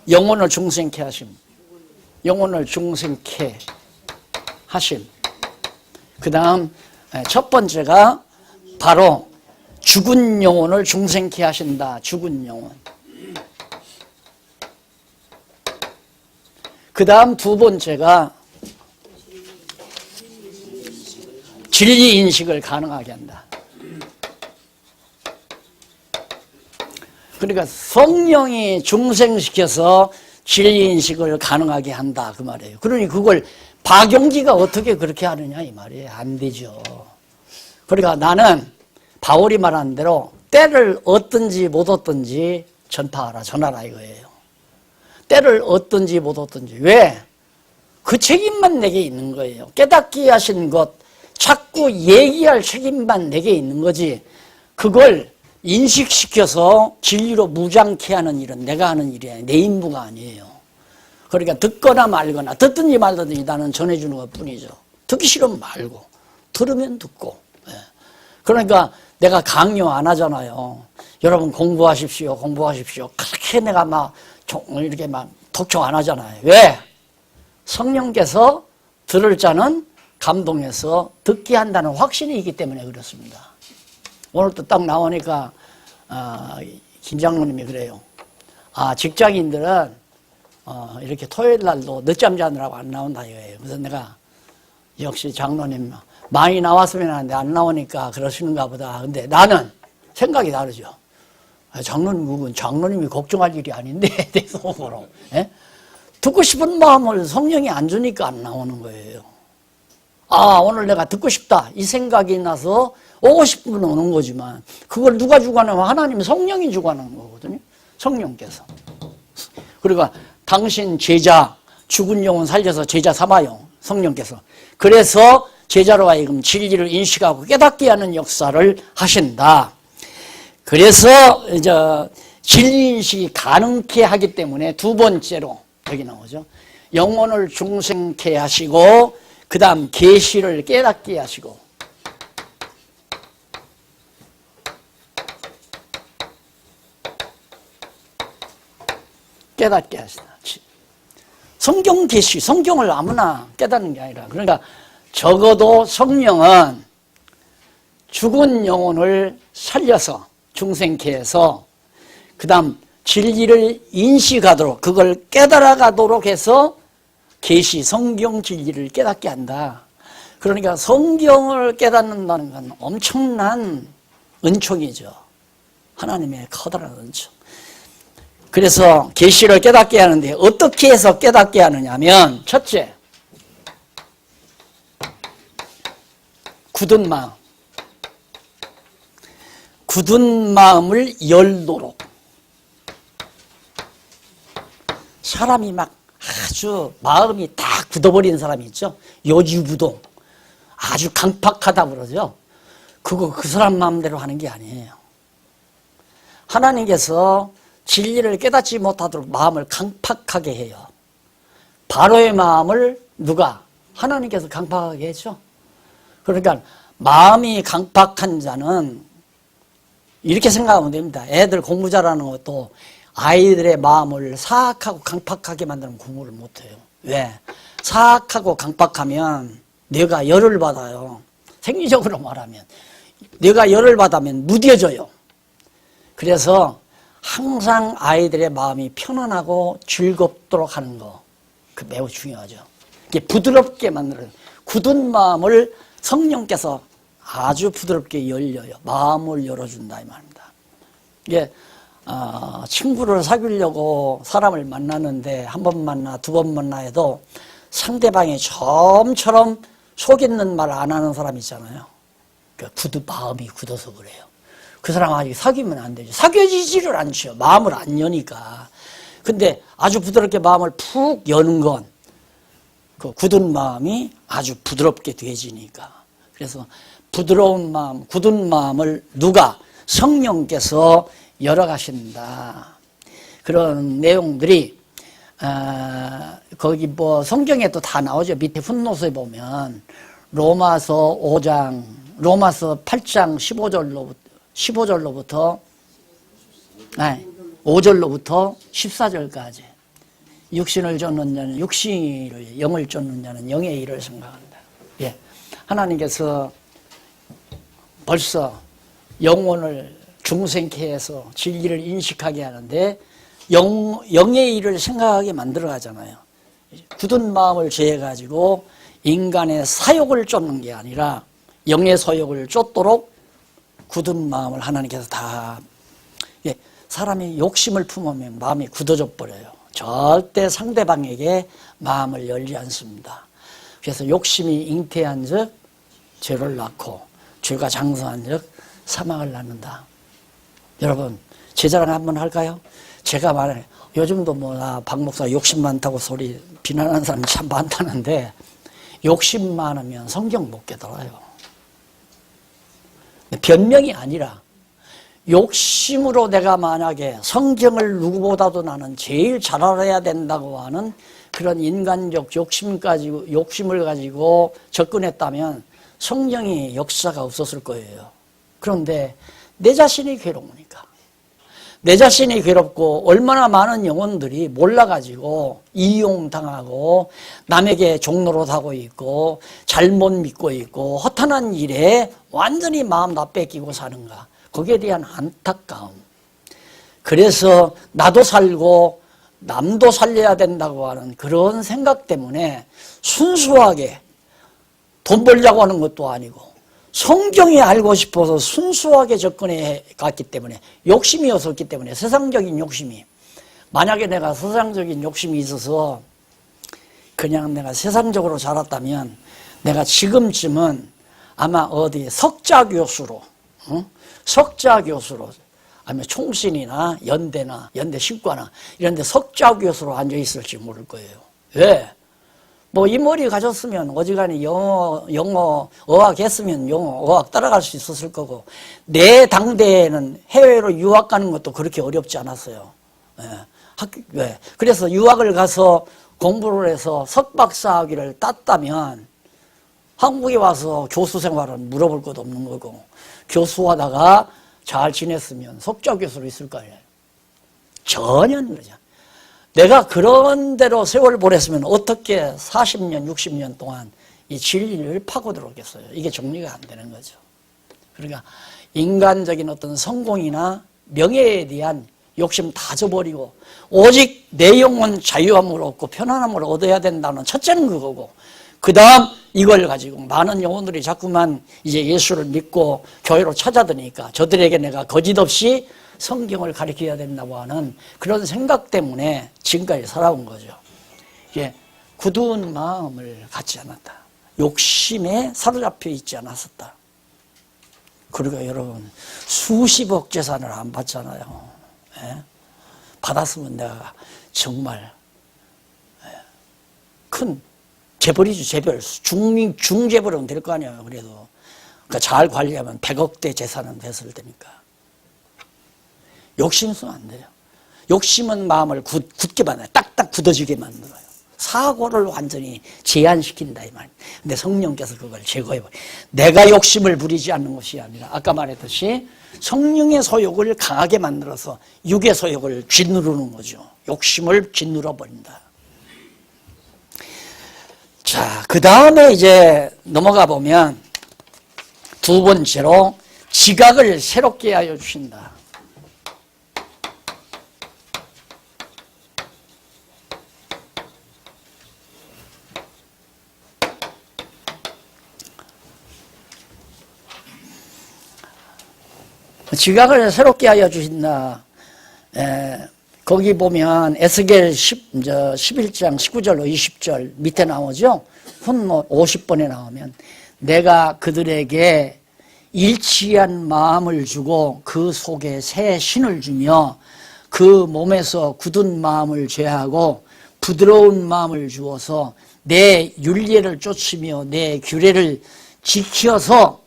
영혼을 중생케 하심. 영혼을 중생케 하심. 그 다음 첫 번째가 바로 죽은 영혼을 중생케 하신다. 죽은 영혼. 그 다음 두 번째가 진리 인식을 가능하게 한다. 그러니까 성령이 중생시켜서 진리 인식을 가능하게 한다 그 말이에요. 그러니 그걸 박용기가 어떻게 그렇게 하느냐 이 말이에요. 안 되죠. 그러니까 나는 바울이 말하는 대로 때를 얻든지 못 얻든지 전파하라, 전하라 이거예요. 때를 얻든지 못 얻든지. 왜? 그 책임만 내게 있는 거예요. 깨닫게 하신 것, 자꾸 얘기할 책임만 내게 있는 거지, 그걸 인식시켜서 진리로 무장케 하는 일은 내가 하는 일이 아니에요. 내 임무가 아니에요. 그러니까 듣거나 말거나, 듣든지 말든지 나는 전해주는 것 뿐이죠. 듣기 싫으면 말고, 들으면 듣고. 그러니까 내가 강요 안 하잖아요. 여러분 공부하십시오, 공부하십시오. 그렇게 내가 막 이렇게 막 독촉 안 하잖아요. 왜? 성령께서 들을 자는 감동해서 듣게 한다는 확신이 있기 때문에 그렇습니다. 오늘 또 딱 나오니까 김 장로님이 그래요. 직장인들은 이렇게 토요일 날도 늦잠 자느라고 안 나온다 이거예요. 그래서 내가 역시 장로님 많이 나왔으면 하는데 안 나오니까 그러시는가 보다. 근데 나는 생각이 다르죠. 장로님, 장로님이 걱정할 일이 아닌데, 내 속으로. 예? 듣고 싶은 마음을 성령이 안 주니까 안 나오는 거예요. 오늘 내가 듣고 싶다. 이 생각이 나서 오고 싶으면 오는 거지만, 그걸 누가 주관하면 하나님 성령이 주관하는 거거든요. 성령께서. 그러니까 당신 제자, 죽은 영혼 살려서 제자 삼아요. 성령께서. 그래서 제자로 하여금 진리를 인식하고 깨닫게 하는 역사를 하신다. 그래서 이제 진리 인식이 가능케 하기 때문에 두 번째로 여기 나오죠. 영혼을 중생케 하시고 그 다음 계시를 깨닫게 하시고 깨닫게 하시다. 성경 계시, 성경을 아무나 깨닫는 게 아니라, 그러니까 적어도 성령은 죽은 영혼을 살려서 중생케 해서 그 다음 진리를 인식하도록, 그걸 깨달아가도록 해서 계시, 성경 진리를 깨닫게 한다. 그러니까 성경을 깨닫는다는 건 엄청난 은총이죠. 하나님의 커다란 은총. 그래서 계시를 깨닫게 하는데 어떻게 해서 깨닫게 하느냐 하면, 첫째, 굳은 마음. 굳은 마음을 열도록. 사람이 막 아주 마음이 다 굳어버린 사람이 있죠. 요지부동. 아주 강팍하다 그러죠. 그거 그 사람 마음대로 하는 게 아니에요. 하나님께서 진리를 깨닫지 못하도록 마음을 강팍하게 해요. 바로의 마음을 누가? 하나님께서 강팍하게 했죠. 그러니까 마음이 강팍한 자는 이렇게 생각하면 됩니다. 애들 공부 잘하는 것도 아이들의 마음을 사악하고 강팍하게 만드는 공부를 못해요. 왜? 사악하고 강팍하면 뇌가 열을 받아요. 생리적으로 말하면 뇌가 열을 받으면 무뎌져요. 그래서 항상 아이들의 마음이 편안하고 즐겁도록 하는 거, 그 매우 중요하죠. 이게 부드럽게 만드는, 굳은 마음을 성령께서 아주 부드럽게 열려요. 마음을 열어준다 이 말입니다. 이게 친구를 사귀려고 사람을 만나는데 한 번 만나, 두 번 만나 해도 상대방이 좀처럼 속이는 말 안 하는 사람 있잖아요. 마음이 굳어서 그래요. 그 사람 아직 사귀면 안 되죠. 사귀어지지를 않죠. 마음을 안 여니까. 근데 아주 부드럽게 마음을 푹 여는 건 그 굳은 마음이 아주 부드럽게 되어지니까. 그래서 부드러운 마음, 굳은 마음을 누가? 성령께서 열어가신다. 그런 내용들이 거기 뭐 성경에 또 다 나오죠. 밑에 풋노트에 보면 로마서 5장, 로마서 8장 15절로부터 5절로부터 14절까지 육신을 쫓는 자는 육신을, 영을 쫓는 자는 영의 일을 생각한다. 예. 하나님께서 벌써 영혼을 중생케 해서 진리를 인식하게 하는데 영의 일을 생각하게 만들어 가잖아요. 굳은 마음을 제해가지고 인간의 사욕을 쫓는 게 아니라 영의 소욕을 쫓도록 굳은 마음을 하나님께서 다, 예, 사람이 욕심을 품으면 마음이 굳어져 버려요. 절대 상대방에게 마음을 열지 않습니다. 그래서 욕심이 잉태한 즉 죄를 낳고 죄가 장성한 즉 사망을 낳는다. 여러분 제자랑 한번 할까요? 제가 말해 요즘도 나 박 목사 욕심 많다고 소리 비난하는 사람이 참 많다는데 욕심 많으면 성경 못 깨달아요. 변명이 아니라 욕심으로 내가 만약에 성경을 누구보다도 나는 제일 잘 알아야 된다고 하는 그런 인간적 욕심을 가지고 접근했다면 성령의 역사가 없었을 거예요. 그런데 내 자신이 괴로우니까. 내 자신이 괴롭고 얼마나 많은 영혼들이 몰라가지고 이용당하고 남에게 종노릇하고 있고 잘못 믿고 있고 허탄한 일에 완전히 마음 다 뺏기고 사는가. 거기에 대한 안타까움. 그래서 나도 살고 남도 살려야 된다고 하는 그런 생각 때문에 순수하게 돈 벌려고 하는 것도 아니고 성경이 알고 싶어서 순수하게 접근해 갔기 때문에 욕심이 없었기 때문에 세상적인 욕심이 만약에 내가 세상적인 욕심이 있어서 그냥 내가 세상적으로 자랐다면 내가 지금쯤은 아마 어디 석자교수로 석자교수로 아니면 총신이나 연대나 연대신과나 이런 데 석자교수로 앉아있을지 모를 거예요. 왜? 뭐 이 머리 가졌으면 어지간히 영어 어학 했으면 영어 어학 따라갈 수 있었을 거고 내 당대에는 해외로 유학 가는 것도 그렇게 어렵지 않았어요. 왜? 그래서 유학을 가서 공부를 해서 석박사 학위를 땄다면 한국에 와서 교수 생활은 물어볼 것도 없는 거고 교수하다가 잘 지냈으면 석좌교수로 있을 거 아니에요. 전혀 그러죠. 내가 그런 대로 세월을 보냈으면 어떻게 40년, 60년 동안 이 진리를 파고들었겠어요. 이게 정리가 안 되는 거죠. 그러니까 인간적인 어떤 성공이나 명예에 대한 욕심 다 져버리고 오직 내 영혼 자유함을 얻고 편안함을 얻어야 된다는 첫째는 그거고 그 다음 이걸 가지고 많은 영혼들이 자꾸만 이제 예수를 믿고 교회로 찾아드니까 저들에게 내가 거짓없이 성경을 가르쳐야 된다고 하는 그런 생각 때문에 지금까지 살아온 거죠. 이게 굳은 마음을 갖지 않았다. 욕심에 사로잡혀 있지 않았었다. 그리고 여러분 수십억 재산을 안 받잖아요. 예? 받았으면 내가 정말 큰 재벌이죠. 재벌. 중재벌은 될 거 아니에요. 그래도 그러니까 잘 관리하면 100억대 재산은 됐을 테니까. 욕심 쓰면 안 돼요. 욕심은 마음을 굳게 만들어요. 딱딱 굳어지게 만들어요. 사고를 완전히 제한시킨다 이 말이에요. 근데 성령께서 그걸 제거해버려요. 내가 욕심을 부리지 않는 것이 아니라 아까 말했듯이 성령의 소욕을 강하게 만들어서 육의 소욕을 짓누르는 거죠. 욕심을 짓누러 버린다. 자, 그 다음에 이제 넘어가 보면 두 번째로 지각을 새롭게 하여 주신다. 지각을 새롭게 하여 주신다. 거기 보면 에스겔 11장 19절로 20절 밑에 나오죠. 훈 50번에 나오면 내가 그들에게 일치한 마음을 주고 그 속에 새 신을 주며 그 몸에서 굳은 마음을 제하고 부드러운 마음을 주어서 내 율례를 쫓으며 내 규례를 지켜서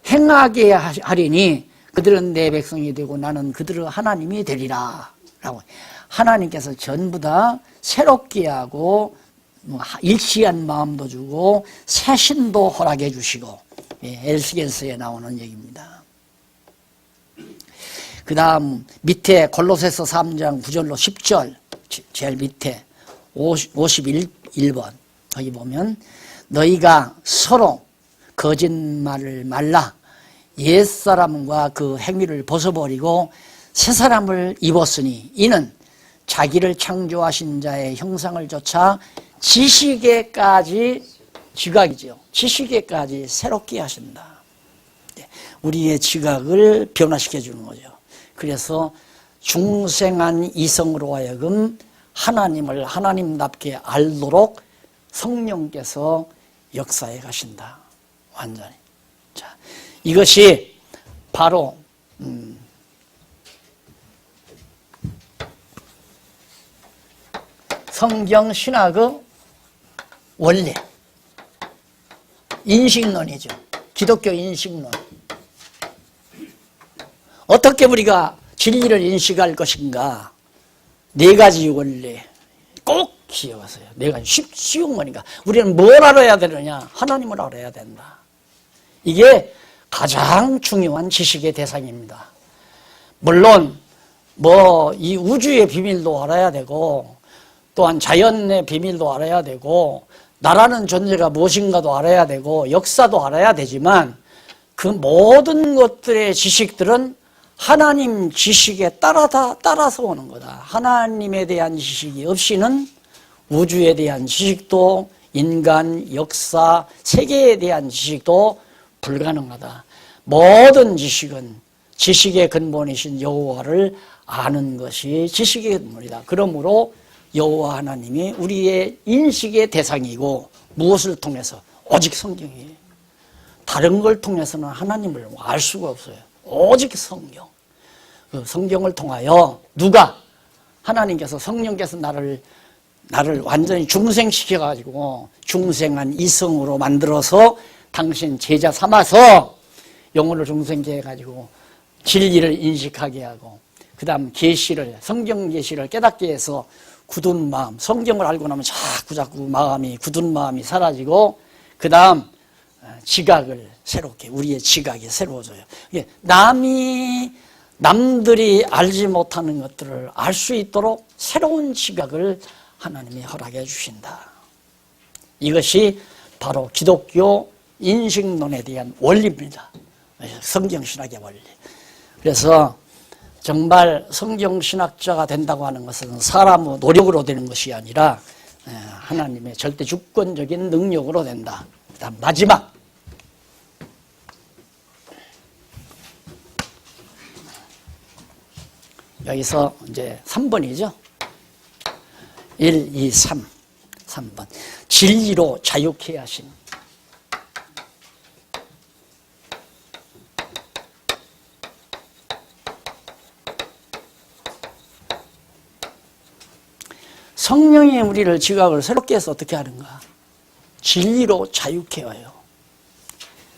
행하게 하리니 그들은 내 백성이 되고 나는 그들의 하나님이 되리라 라고. 하나님께서 전부 다 새롭게 하고 일치한 마음도 주고 새 신도 허락해 주시고 에스겔서에 나오는 얘기입니다. 그 다음 밑에 골로새서 3장 9절로 10절 제일 밑에 51번 거기 보면 너희가 서로 거짓말을 말라 옛사람과 그 행위를 벗어버리고 새 사람을 입었으니 이는 자기를 창조하신 자의 형상을 좇아 지식에까지 지각이죠. 지식에까지 새롭게 하신다. 우리의 지각을 변화시켜 주는 거죠. 그래서 중생한 이성으로 하여금 하나님을 하나님답게 알도록 성령께서 역사해 가신다. 완전히. 자, 이것이 바로 성경 신학의 원리, 인식론이죠. 기독교 인식론. 어떻게 우리가 진리를 인식할 것인가? 네 가지 원리 꼭 기억하세요. 네 가지 쉬운 거니까. 우리는 뭘 알아야 되느냐? 하나님을 알아야 된다. 이게 가장 중요한 지식의 대상입니다. 물론 이 우주의 비밀도 알아야 되고, 또한 자연의 비밀도 알아야 되고, 나라는 존재가 무엇인가도 알아야 되고, 역사도 알아야 되지만, 그 모든 것들의 지식들은 하나님 지식에 따라서 오는 거다. 하나님에 대한 지식이 없이는 우주에 대한 지식도, 인간, 역사, 세계에 대한 지식도 불가능하다. 모든 지식은 지식의 근본이신 여호와를 아는 것이 지식의 근본이다. 그러므로 여호와 하나님이 우리의 인식의 대상이고, 무엇을 통해서? 오직 성경이에요. 다른 걸 통해서는 하나님을 알 수가 없어요. 오직 성경. 그 성경을 통하여 누가? 하나님께서, 성령께서 나를 완전히 중생시켜가지고 중생한 이성으로 만들어서 당신 제자 삼아서 영혼을 중생케 해가지고 진리를 인식하게 하고, 그 다음 계시를, 성경 계시를 깨닫게 해서 굳은 마음, 성경을 알고 나면 자꾸 마음이, 굳은 마음이 사라지고, 그 다음 지각을 새롭게, 우리의 지각이 새로워져요. 남들이 알지 못하는 것들을 알 수 있도록 새로운 지각을 하나님이 허락해 주신다. 이것이 바로 기독교 인식론에 대한 원리입니다. 성경신학의 원리. 그래서 정말 성경신학자가 된다고 하는 것은 사람의 노력으로 되는 것이 아니라 하나님의 절대 주권적인 능력으로 된다. 그다음 마지막, 여기서 이제 3번이죠. 1, 2, 3. 3번. 진리로 자유케 하심. 성령이 우리를 지각을 새롭게 해서 어떻게 하는가? 진리로 자유케 해요.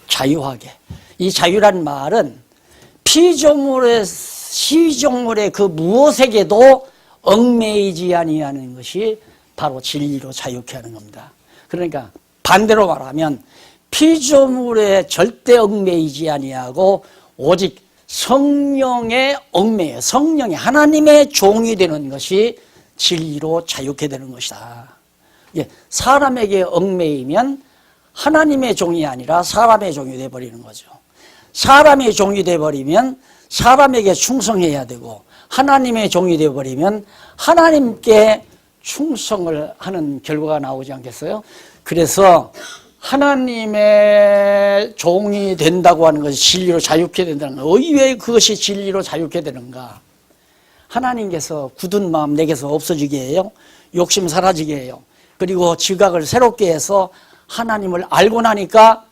자유하게. 이 자유란 말은 피조물의 그 무엇에게도 얽매이지 아니하는 것이 바로 진리로 자유케 하는 겁니다. 그러니까 반대로 말하면 피조물에 절대 얽매이지 아니하고 오직 성령에 얽매여, 성령이 하나님의 종이 되는 것이 진리로 자유케 되는 것이다. 사람에게 얽매이면 하나님의 종이 아니라 사람의 종이 되어버리는 거죠. 사람의 종이 되어버리면 사람에게 충성해야 되고, 하나님의 종이 되어버리면 하나님께 충성을 하는 결과가 나오지 않겠어요? 그래서 하나님의 종이 된다고 하는 것이 진리로 자유케 된다는 거예요. 왜 그것이 진리로 자유케 되는가? 하나님께서 굳은 마음 내게서 없어지게 해요. 욕심 사라지게 해요. 그리고 지각을 새롭게 해서 하나님을 알고 나니까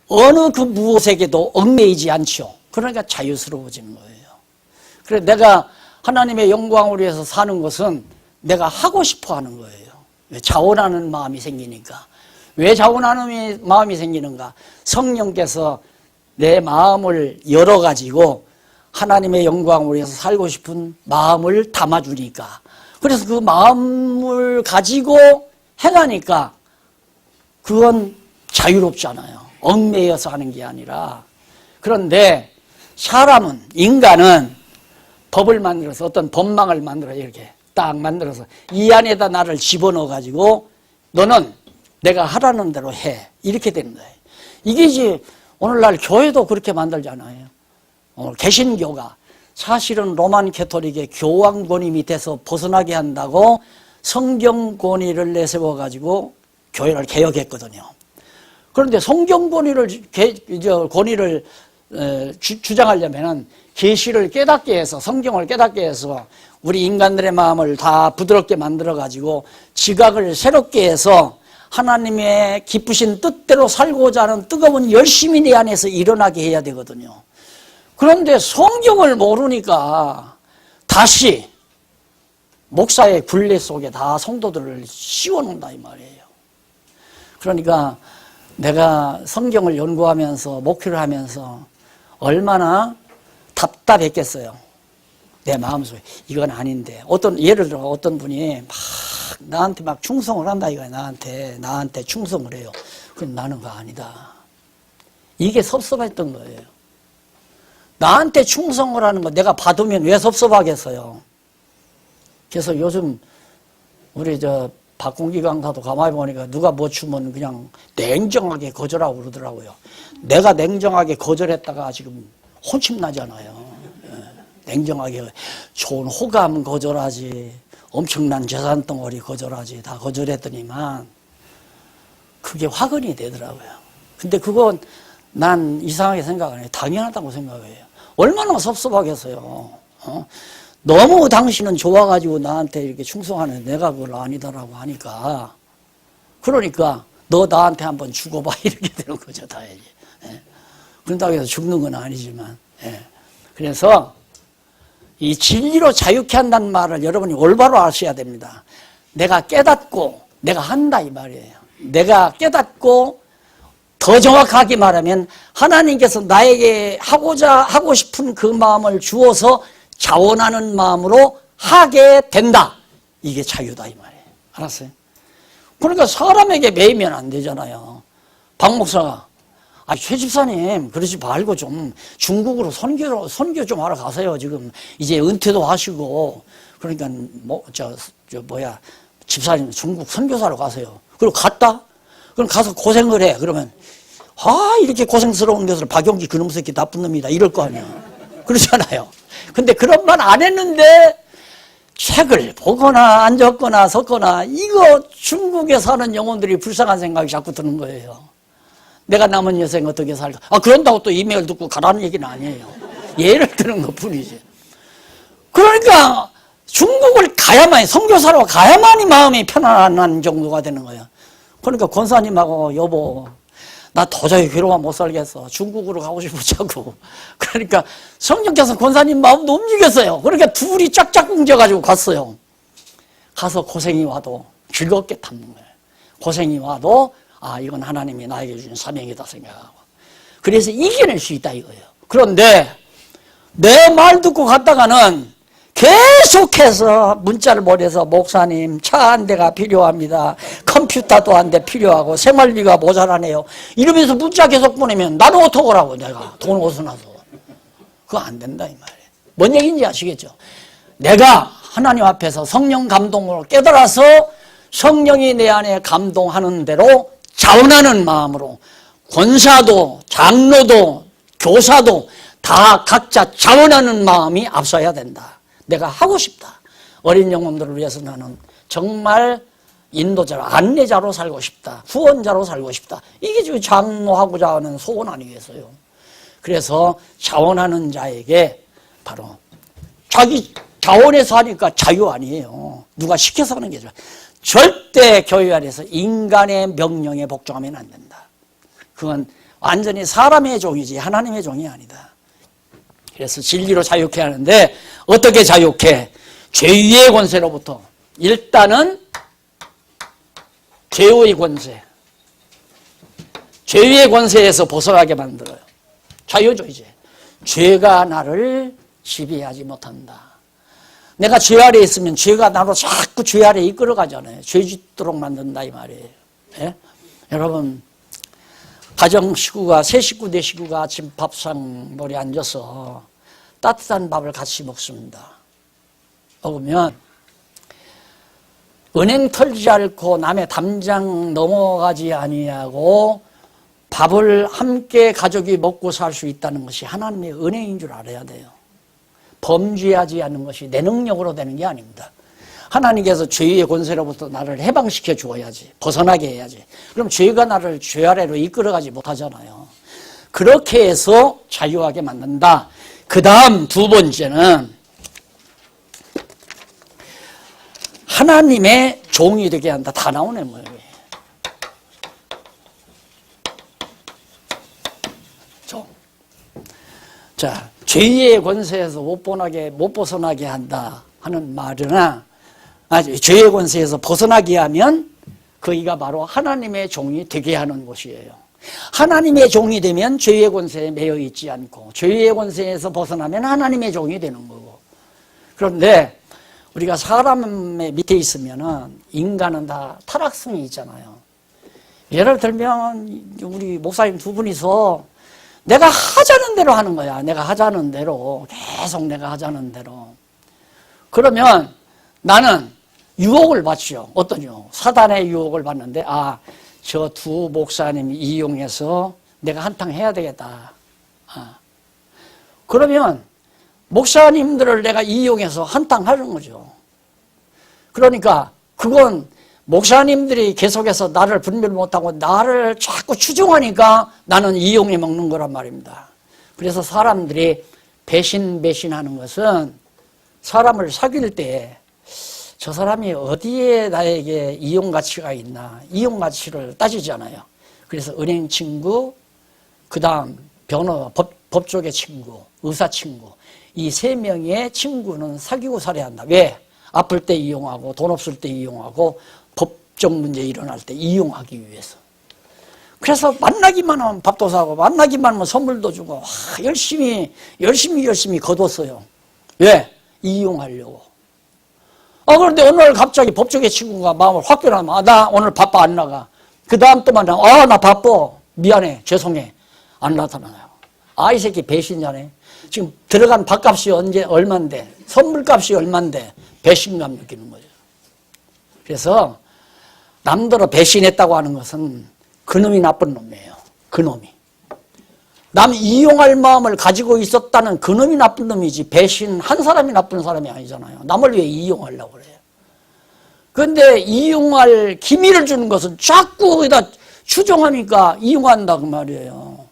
어느 그 무엇에게도 얽매이지 않죠. 그러니까 자유스러워지는 거예요. 그래서 내가 하나님의 영광을 위해서 사는 것은 내가 하고 싶어 하는 거예요. 왜? 자원하는 마음이 생기니까. 왜 자원하는 마음이 생기는가? 성령께서 내 마음을 열어가지고 하나님의 영광을 위해서 살고 싶은 마음을 담아주니까. 그래서 그 마음을 가지고 행하니까 그건 자유롭잖아요. 얽매여서 하는 게 아니라. 그런데 사람은, 인간은 법을 만들어서, 어떤 법망을 만들어 이렇게 딱 만들어서 이 안에다 나를 집어넣어가지고 너는 내가 하라는 대로 해. 이렇게 되는 거예요. 이게 이제 오늘날 교회도 그렇게 만들잖아요. 개신교가 사실은 로만 캐토릭의 교황 권위 밑에서 벗어나게 한다고 성경 권위를 내세워가지고 교회를 개혁했거든요. 그런데 성경 권위를 주장하려면은 계시를 깨닫게 해서, 성경을 깨닫게 해서 우리 인간들의 마음을 다 부드럽게 만들어가지고 지각을 새롭게 해서 하나님의 기쁘신 뜻대로 살고자 하는 뜨거운 열심이 내 안에서 일어나게 해야 되거든요. 그런데 성경을 모르니까 다시 목사의 굴레 속에 다 성도들을 씌워놓는다 이 말이에요. 그러니까 내가 성경을 연구하면서 목회를 하면서 얼마나 답답했겠어요. 내 마음속에 이건 아닌데 예를 들어 어떤 분이 막 나한테 막 충성을 한다 이거야. 나한테 충성을 해요. 그럼 나는 그거 아니다. 이게 섭섭했던 거예요. 나한테 충성을 하는 거 내가 받으면 왜 섭섭하겠어요. 그래서 요즘 우리 박공기 강사도 가만히 보니까 누가 뭐 주면 그냥 냉정하게 거절하고 그러더라고요. 내가 냉정하게 거절했다가 지금 혼쭐나잖아요. 냉정하게 좋은 호감 거절하지, 엄청난 재산 덩어리 거절하지, 다 거절했더니만 그게 화근이 되더라고요. 근데 그건 난 이상하게 생각 안 해요. 당연하다고 생각해요. 얼마나 섭섭하겠어요. 너무 당신은 좋아가지고 나한테 이렇게 충성하는데 내가 그걸 아니다라고 하니까 그러니까 너 나한테 한번 죽어봐 이렇게 되는 거죠. 다 이제. 그런다고 해서 죽는 건 아니지만 그래서 이 진리로 자유케 한다는 말을 여러분이 올바로 아셔야 됩니다. 내가 깨닫고 내가 한다 이 말이에요. 내가 깨닫고 더 정확하게 말하면 하나님께서 나에게 하고 싶은 그 마음을 주어서 자원하는 마음으로 하게 된다. 이게 자유다 이 말이에요. 알았어요? 그러니까 사람에게 매이면 안 되잖아요. 박 목사가 최 집사님 그러지 말고 좀 중국으로 선교 좀 하러 가세요. 지금 이제 은퇴도 하시고 그러니까 집사님 중국 선교사로 가세요. 그리고 갔다? 그럼 가서 고생을 해. 그러면 이렇게 고생스러운 것을 박용기 그놈 새끼 나쁜 놈이다 이럴 거 아니야. 그러잖아요. 근데 그런 말 안 했는데 책을 보거나 앉았거나 섰거나 이거 중국에 사는 영혼들이 불쌍한 생각이 자꾸 드는 거예요. 내가 남은 여생 어떻게 살까? 그런다고 또 이메일 듣고 가라는 얘기는 아니에요. 예를 드는 것 뿐이지. 그러니까 중국을 가야만이, 선교사로 가야만이 마음이 편안한 정도가 되는 거예요. 그러니까 권사님하고 여보, 나 도저히 괴로워 못 살겠어. 중국으로 가고 싶어자고. 그러니까 성령께서 권사님 마음도 움직였어요. 그러니까 둘이 짝짝 뭉쳐가지고 갔어요. 가서 고생이 와도 즐겁게 담는 거예요. 고생이 와도 이건 하나님이 나에게 주신 사명이다 생각하고. 그래서 이겨낼 수 있다 이거예요. 그런데 내 말 듣고 갔다가는 계속해서 문자를 보내서 목사님 차 한 대가 필요합니다. 컴퓨터도 한 대 필요하고 생활비가 모자라네요. 이러면서 문자 계속 보내면 나는 어떡하라고 내가 돈 어디서 나서. 그거 안 된다 이 말이에요. 뭔 얘기인지 아시겠죠? 내가 하나님 앞에서 성령 감동으로 깨달아서 성령이 내 안에 감동하는 대로 자원하는 마음으로 권사도 장로도 교사도 다 각자 자원하는 마음이 앞서야 된다. 내가 하고 싶다. 어린 영혼들을 위해서 나는 정말 인도자로 안내자로 살고 싶다. 후원자로 살고 싶다. 이게 지금 장로하고자 하는 소원 아니겠어요? 그래서 자원하는 자에게 바로 자기 자원해서 하니까 자유 아니에요. 누가 시켜서 하는 게 아니라 절대 교회 안에서 인간의 명령에 복종하면 안 된다. 그건 완전히 사람의 종이지 하나님의 종이 아니다. 그래서 진리로 자유케 하는데 어떻게 자유케? 죄의 권세로부터. 일단은 죄의 권세. 죄의 권세에서 벗어나게 만들어요. 자유죠 이제. 죄가 나를 지배하지 못한다. 내가 죄 아래에 있으면 죄가 나로 자꾸 죄 아래에 이끌어가잖아요. 죄 짓도록 만든다 이 말이에요. 예? 여러분 가정 식구가 세 식구 네 식구가 아침 밥상머리에 앉아서 따뜻한 밥을 같이 먹습니다. 먹으면 은행 털지 않고 남의 담장 넘어가지 아니하고 밥을 함께 가족이 먹고 살 수 있다는 것이 하나님의 은혜인 줄 알아야 돼요. 범죄하지 않는 것이 내 능력으로 되는 게 아닙니다. 하나님께서 죄의 권세로부터 나를 해방시켜 주어야지. 벗어나게 해야지. 그럼 죄가 나를 죄 아래로 이끌어가지 못하잖아요. 그렇게 해서 자유하게 만든다. 그 다음 두 번째는 하나님의 종이 되게 한다. 다 나오네 뭐. 자, 죄의 권세에서 못 벗어나게 한다 하는 말이나, 죄의 권세에서 벗어나게 하면 거기가 바로 하나님의 종이 되게 하는 곳이에요. 하나님의 종이 되면 죄의 권세에 매여 있지 않고, 죄의 권세에서 벗어나면 하나님의 종이 되는 거고. 그런데 우리가 사람의 밑에 있으면은 인간은 다 타락성이 있잖아요. 예를 들면 우리 목사님 두 분이서 내가 하자는 대로 하는 거야. 내가 하자는 대로, 계속 내가 하자는 대로. 그러면 나는 유혹을 받죠. 어떤 유혹? 사단의 유혹을 받는데, 저 두 목사님 이용해서 내가 한탕 해야 되겠다. 그러면 목사님들을 내가 이용해서 한탕 하는 거죠. 그러니까 그건 목사님들이 계속해서 나를 분별 못하고 나를 자꾸 추종하니까 나는 이용해 먹는 거란 말입니다. 그래서 사람들이 배신하는 것은 사람을 사귈 때 저 사람이 어디에 나에게 이용 가치가 있나, 이용 가치를 따지잖아요. 그래서 은행 친구, 그 다음 법조계 친구, 의사 친구, 이 세 명의 친구는 사귀고 살아야 한다. 왜? 아플 때 이용하고, 돈 없을 때 이용하고, 법적 문제 일어날 때 이용하기 위해서. 그래서 만나기만 하면 밥도 사고, 만나기만 하면 선물도 주고, 열심히 거뒀어요. 왜? 이용하려고. 그런데 어느 날 갑자기 법조계 친구가 마음을 확 변하면, 나 오늘 바빠 안 나가. 그 다음 또 만나면, 나 바빠. 미안해. 죄송해. 안 나타나요. 이 새끼 배신자네. 지금 들어간 밥값이 얼만데, 선물값이 얼만데, 배신감 느끼는 거죠. 그래서 남들을 배신했다고 하는 것은 그놈이 나쁜 놈이에요. 그놈이. 남 이용할 마음을 가지고 있었다는 그놈이 나쁜 놈이지, 배신한 사람이 나쁜 사람이 아니잖아요. 남을 왜 이용하려고 그래요? 그런데 이용할 기미를 주는 것은 자꾸 거기다 추종하니까 이용한다 그 말이에요.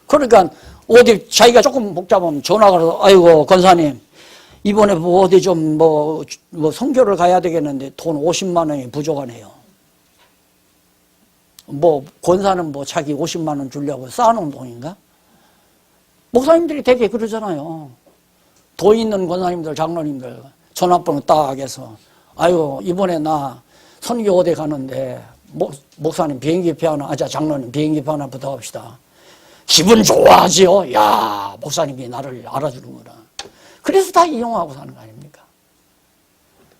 그러니까 어디 자기가 조금 복잡하면 전화 걸어서, 아이고 권사님 이번에 어디 좀 선교를 가야 되겠는데 돈 50만 원이 부족하네요. 권사는 자기 50만 원 주려고 쌓아놓은 돈인가? 목사님들이 되게 그러잖아요. 돈 있는 권사님들, 장로님들 전화번호 딱 해서, 아유 이번에 나 선교 어디 가는데 목사님 비행기표 하나, 장로님 비행기표 하나 부탁합시다. 기분 좋아하지요. 야, 목사님이 나를 알아주는구나. 그래서 다 이용하고 사는 거 아닙니까?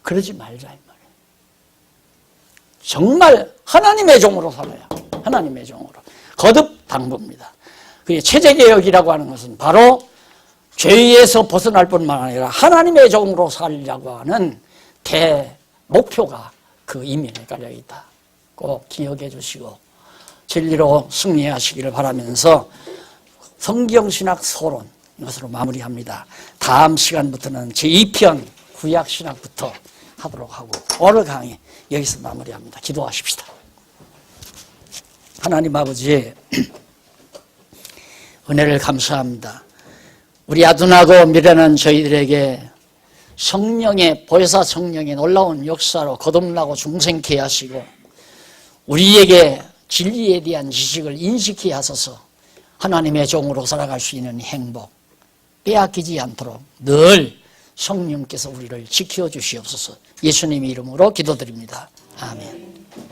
그러지 말자 이 말이에요. 정말 하나님의 종으로 살아야. 하나님의 종으로. 거듭 당부입니다. 체제개혁이라고 하는 것은 바로 죄에서 벗어날 뿐만 아니라 하나님의 종으로 살려고 하는 대목표가 그 이면에 깔려있다. 꼭 기억해 주시고 진리로 승리하시기를 바라면서 성경신학 서론 이것으로 마무리합니다. 다음 시간부터는 제2편 구약신학부터 하도록 하고 오늘 강의 여기서 마무리합니다. 기도하십시다. 하나님 아버지 은혜를 감사합니다. 우리 아둔하고 미련한 저희들에게 성령의 보혜사 성령의 놀라운 역사로 거듭나고 중생케 하시고 우리에게 진리에 대한 지식을 인식케 하소서. 하나님의 종으로 살아갈 수 있는 행복 빼앗기지 않도록 늘 성령께서 우리를 지켜주시옵소서. 예수님 이름으로 기도드립니다. 아멘.